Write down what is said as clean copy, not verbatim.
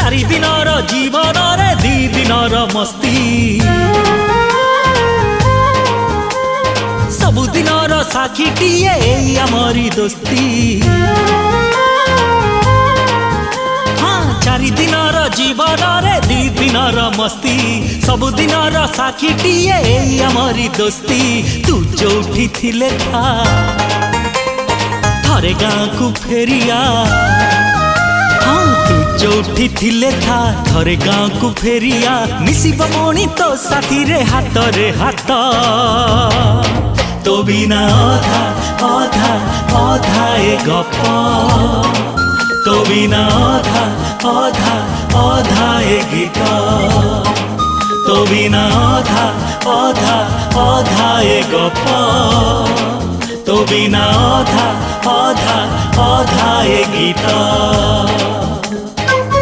चारि दिनर जीवन रे दी दिनर मस्ती सबु दिनर साक्षीटिए आमरी दोस्ती हाँ चारि दिनर जीवन रे दी दिनर मस्ती सबु दिनर साक्षीटिए आमरी दोस्ती तू जोठी थिले था थरे गाँ को फेरिया हाँ तू जोठी थिले था थरे गाँ को फेरिया मिसिब मणि तो साथी रे हाथ तो बिना अधा अधा अधा ए गप तो बिना अधा अधा अधा ए गीत तो बिना अधा अधा अधा ए गप तो बिना अधा अधा अधा ए गीत।